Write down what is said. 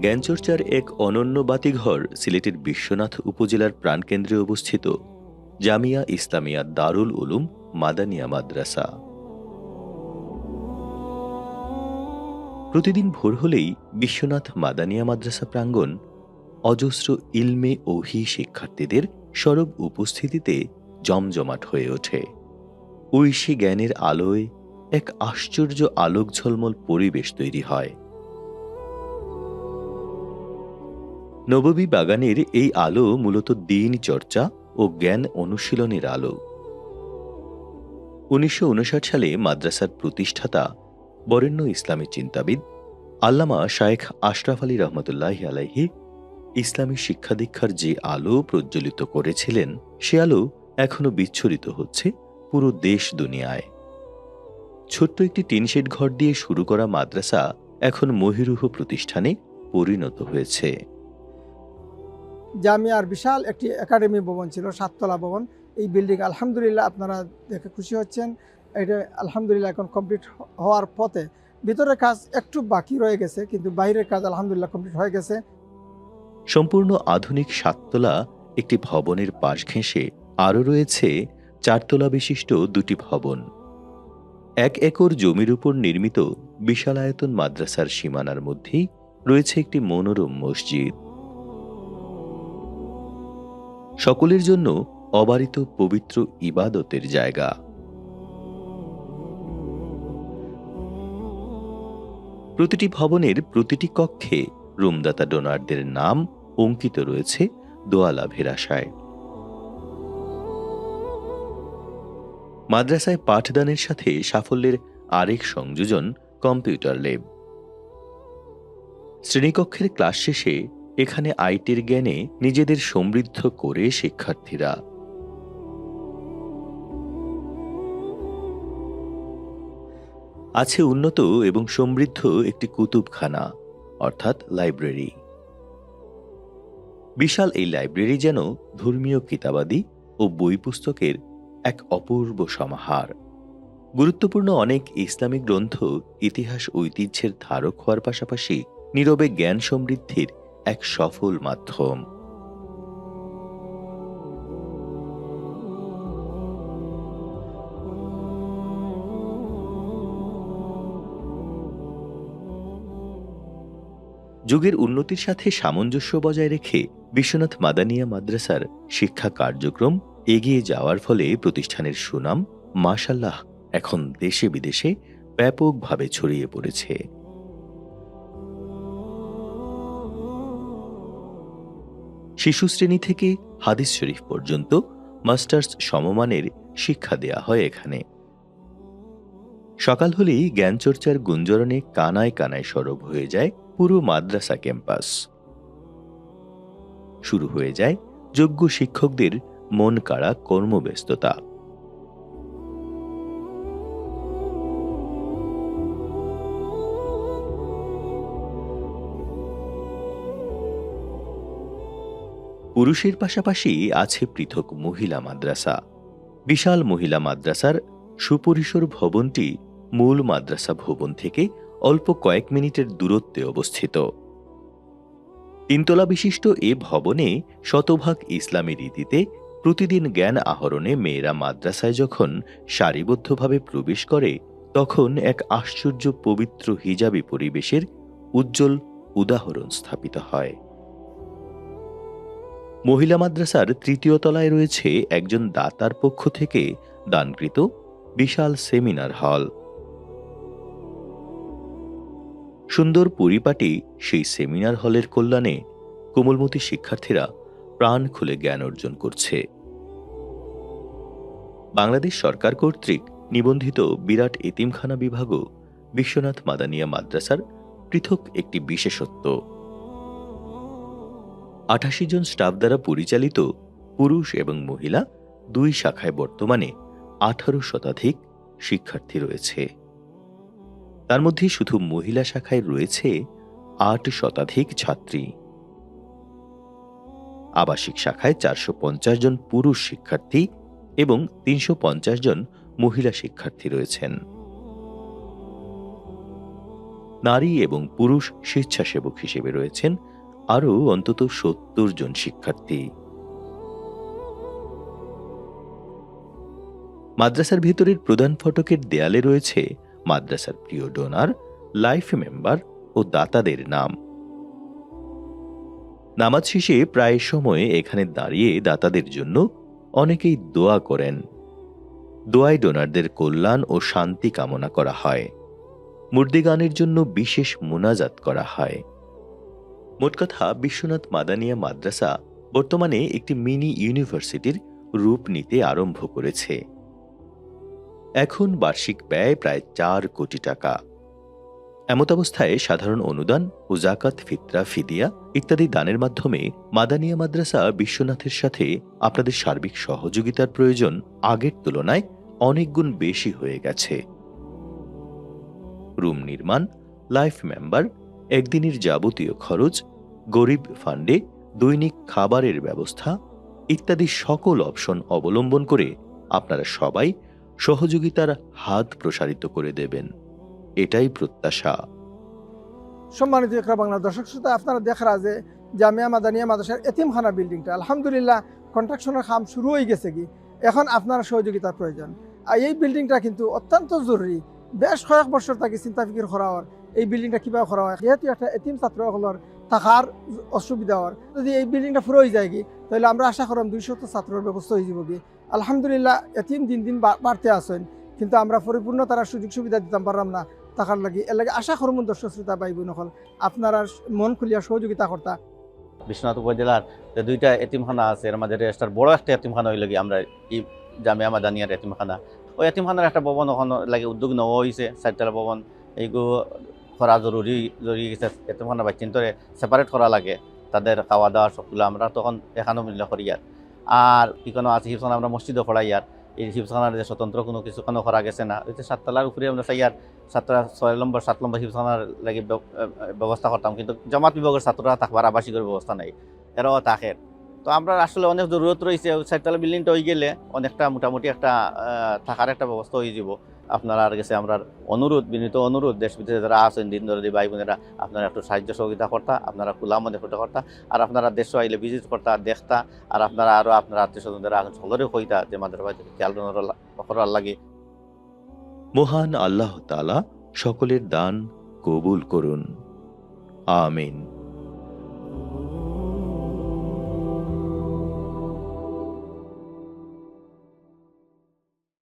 জ্ঞানচর্চার এক অনন্য বাতিঘর সিলেটের বিশ্বনাথ উপজেলার প্রাণকেন্দ্রে অবস্থিত জামিয়া ইসলামিয়া দারুল উলুম মাদানিয়া মাদ্রাসা। প্রতিদিন ভোর হলেই বিশ্বনাথ মাদানিয়া মাদ্রাসা প্রাঙ্গণ অজস্র ইলমে ওহি শিক্ষার্থীদের সরব উপস্থিতিতে জমজমাট হয়ে ওঠে। ঐশী জ্ঞানের আলোয় এক আশ্চর্য আলোক ঝলমল পরিবেশ তৈরি হয়। নববী বাগানের এই আলো মূলত দিন চর্চা ও জ্ঞান অনুশীলনের আলো। 1959 সালে মাদ্রাসার প্রতিষ্ঠাতা বরেণ্য ইসলামী চিন্তাবিদ আল্লামা শায়েখ আশরাফ আলী রহমতুল্লাহি আলাইহি ইসলামী শিক্ষা দীক্ষার যে আলো প্রজ্বলিত করেছিলেন, সে আলো এখনো বিচ্ছুরিত হচ্ছে পুরো দেশ দুনিয়ায়। ছোট্ট একটি টিনশেড ঘর দিয়ে শুরু করা মাদ্রাসা এখন মহিরুহ প্রতিষ্ঠানে পরিণত হয়েছে। জামিয়ার বিশাল একটি একাডেমি ভবন ছিল, 7 তলা ভবন। এই বিল্ডিং আলহামদুলিল্লাহ আপনারা দেখে খুশি হচ্ছেন। এটা আলহামদুলিল্লাহ এখন কমপ্লিট হওয়ার পথে। ভিতরের কাজ একটু বাকি রয়ে গেছে, কিন্তু বাইরের কাজ আলহামদুলিল্লাহ কমপ্লিট হয়ে গেছে। সম্পূর্ণ আধুনিক 7 তলা একটি ভবনের পাশ ঘেঁষে আরও রয়েছে 4 তলা বিশিষ্ট দুটি ভবন। 1 একর জমির উপর নির্মিত বিশালায়তন মাদ্রাসার সীমানার মধ্যেই রয়েছে একটি মনোরম মসজিদ। সকলের জন্য অবারিত পবিত্র ইবাদতের জায়গা। প্রতিটি ভবনের প্রতিটি কক্ষে রুমদাতা ডোনারদের নাম অঙ্কিত রয়েছে দোয়া লাভের আশায়। মাদ্রাসায় পাঠদানের সাথে সাফল্যের আরেক সংযোজন কম্পিউটার ল্যাব। শ্রেণীকক্ষের ক্লাস শেষে এখানে আইটির জ্ঞানে নিজেদের সমৃদ্ধ করে শিক্ষার্থীরা। আছে উন্নত এবং সমৃদ্ধ একটি কুতুবখানা, অর্থাৎ লাইব্রেরি। বিশাল এই লাইব্রেরি যেন ধর্মীয় কিতাবাদি ও বই পুস্তকের এক অপূর্ব সমাহার। গুরুত্বপূর্ণ অনেক ইসলামিক গ্রন্থ ইতিহাস ঐতিহ্যের ধারক হওয়ার পাশাপাশি নীরবে জ্ঞান সমৃদ্ধির এক সফল মাধ্যম। যুগের উন্নতির সাথে সামঞ্জস্য বজায় রেখে বিশ্বনাথ মাদানিয়া মাদ্রাসার শিক্ষা কার্যক্রম এগিয়ে যাওয়ার ফলে প্রতিষ্ঠানের সুনাম মাশাআল্লাহ এখন দেশে বিদেশে ব্যাপকভাবে ছড়িয়ে পড়েছে। শিশু শ্রেণী থেকে হাদিস শরীফ পর্যন্ত মাস্টার্স সমমানের শিক্ষা দেয়া হয় এখানে। সকাল হলেই জ্ঞানচর্চার গুঞ্জরণে কানায় কানায় সরব হয়ে যায় পুরো মাদ্রাসা ক্যাম্পাস। শুরু হয়ে যায় যোগ্য শিক্ষকদের মন কাড়া কর্মব্যস্ততা। পুরুষের পাশাপাশি আছে পৃথক মহিলা মাদ্রাসা। বিশাল মহিলা মাদ্রাসার সুপরিসর ভবনটি মূল মাদ্রাসা ভবন থেকে অল্প কয়েক মিনিটের দূরত্বে অবস্থিত। 3 তলা বিশিষ্ট এ ভবনে শতভাগ ইসলামী রীতিতে প্রতিদিন জ্ঞান আহরণে মেয়েরা মাদ্রাসায় যখন সারিবদ্ধভাবে প্রবেশ করে, তখন এক আশ্চর্য পবিত্র হিজাবি পরিবেশের উজ্জ্বল উদাহরণ স্থাপিত হয়। মহিলা মাদ্রাসার 3য় তলায় রয়েছে একজন দাতার পক্ষ থেকে দানকৃত বিশাল সেমিনার হল। সুন্দর পরিপাটি সেই সেমিনার হলের কল্যাণে কোমলমতি শিক্ষার্থীরা প্রাণ খুলে জ্ঞান অর্জন করছে। বাংলাদেশ সরকার কর্তৃক নিবন্ধিত বিরাট এতিমখানা বিভাগও বিশ্বনাথ মাদানিয়া মাদ্রাসার পৃথক একটি বিশেষত্ব। 88 জন স্টাফ দ্বারা পরিচালিত পুরুষ এবং মহিলা 2 শাখায় বর্তমানে 18 শতাধিক শিক্ষার্থী রয়েছে। তার মধ্যে শুধু মহিলা শাখায় রয়েছে 8 শতাধিক ছাত্রী। আবাসিক শাখায় 450 জন পুরুষ শিক্ষার্থী এবং 350 জন মহিলা শিক্ষার্থী রয়েছেন। নারী এবং পুরুষ স্বেচ্ছাসেবক হিসেবে রয়েছেন আরও অন্তত ৭০ জন শিক্ষার্থী। মাদ্রাসার ভেতরের প্রধান ফটকের দেয়ালে রয়েছে মাদ্রাসার প্রিয় ডোনার, লাইফ মেম্বার ও দাতাদের নাম। নামাজ শেষে প্রায় সময় এখানে দাঁড়িয়ে দাতাদের জন্য অনেকেই দোয়া করেন। দোয়ায় ডোনারদের কল্যাণ ও শান্তি কামনা করা হয়। মুর্দি গানের জন্য বিশেষ মোনাজাত করা হয়। মোট কথা, বিশ্বনাথ মাদানিয়া মাদ্রাসা বর্তমানে একটি মিনি ইউনিভার্সিটির রূপ নিতে আরম্ভ করেছে। এখন বার্ষিক ব্যয় প্রায় ৪ কোটি টাকা। এমতাবস্থায় সাধারণ অনুদান ও জাকাত, ফিতরা, ফিদিয়া ইত্যাদি দানের মাধ্যমে মাদানিয়া মাদ্রাসা বিশ্বনাথের সাথে আপনাদের সার্বিক সহযোগিতার প্রয়োজন আগের তুলনায় অনেক গুণ বেশি হয়ে গেছে। রুম নির্মাণ, লাইফ মেম্বার, একদিনের যাবতীয় খরচ, গরিব ফান্ডে দৈনিক খাবারের ব্যবস্থা ইত্যাদি সকল অপশন অবলম্বন করে আপনারা সবাই সহযোগিতার হাত প্রসারিত করে দেবেন, এটাই প্রত্যাশা। সম্মানিত ইকরা বাংলা দর্শক শ্রোতা, আপনারা দেখরা যে জামিয়া মাদানিয়া মাদ্রাসার এতিমখানা বিল্ডিংটা আলহামদুলিল্লাহ কন্ট্রাকশনের কাম শুরু হয়ে গেছে কি, এখন আপনার সহযোগিতার প্রয়োজন। আর এই বিল্ডিংটা কিন্তু অত্যন্ত জরুরি। বেশ কয়েক বছর তাকে চিন্তা ফিকির করা হয় এই বিল্ডিংটা কীভাবে করা হয়, যেহেতু একটা এতিম ছাত্রসকলের থাকার অসুবিধা হয়। যদি এই বিল্ডিংটা পুরো হয়ে যায় কি, তাহলে আমরা আশা করলাম 200 ছাত্রের ব্যবস্থা হয়ে যাব কি। আলহামদুলিল্লাহ এতিম দিন দিন বাড়তে আসেন, কিন্তু আমরা পরিপূর্ণ তারা সুযোগ সুবিধা দিতাম পারলাম না থাকার লাগে। এর লাগে আশা করুন দর্শক শ্রোতা ভাই বোন সকল আপনারা মন খুলিয়া সহযোগিতা করতা। বিশ্বনাথ উপজেলার যে 2টা এতিমখানা আছে, এর মাঝে রেস্টার বড় একটা এতিমখানা হইলে কি আমরা এই জামিয়া মাদানিয়ার এতিমখানা, ওই এতিমখানার একটা ভবন ওখানে লাগে উদ্যোগ নেওয়া হয়েছে, 4তলা ভবন। এইগুলো করা জরুরি গেছে। এতিমখানা বাচ্চিন্তরে সেপারেট করা লাগে, তাদের খাওয়া দাওয়া সবগুলো আমরা তখন এখানেও মিলে করি। আর কি কোনো আছে হিফখানা আমরা মসজিদও করাই। এই হিফখানার যে স্বতন্ত্র কোনো কিছু কোনো করা গেছে না, ওই 7তলার উপরে আমরা চাই 6 নম্বর 7 নম্বর হিফখানার লাগে ব্যবস্থা করতাম, কিন্তু জামাত বিভাগের ছাত্ররা থাকবার আবাসিকের ব্যবস্থা নেই, এরাও থাকে। তো আমরা আসলে অনেক জরুরত রয়েছে। 4তলা বিল্ডিংটা হয়ে গেলে অনেকটা মোটামুটি একটা থাকার একটা ব্যবস্থা হয়ে যাব। আপনারা গেছে আমরা অনুরোধ, বিনীত অনুরোধ, দেশ বিদেশে যারা আছেন দিন ধরে ভাই বোনেরা, আপনারা একটু সাহায্য সহযোগিতা করতা, আপনারা খোলা মনে করতা, আর আপনারা দেশ আইলে ভিজিট করতা দেখতা, আর আপনারা আরও আপনার আত্মীয় স্বজনদের সকলেরও কইতা যে আমাদের ভাই খেয়াল করার লাগে। মহান আল্লাহ তাআলা সকলের দান কবুল করুন, আমিন।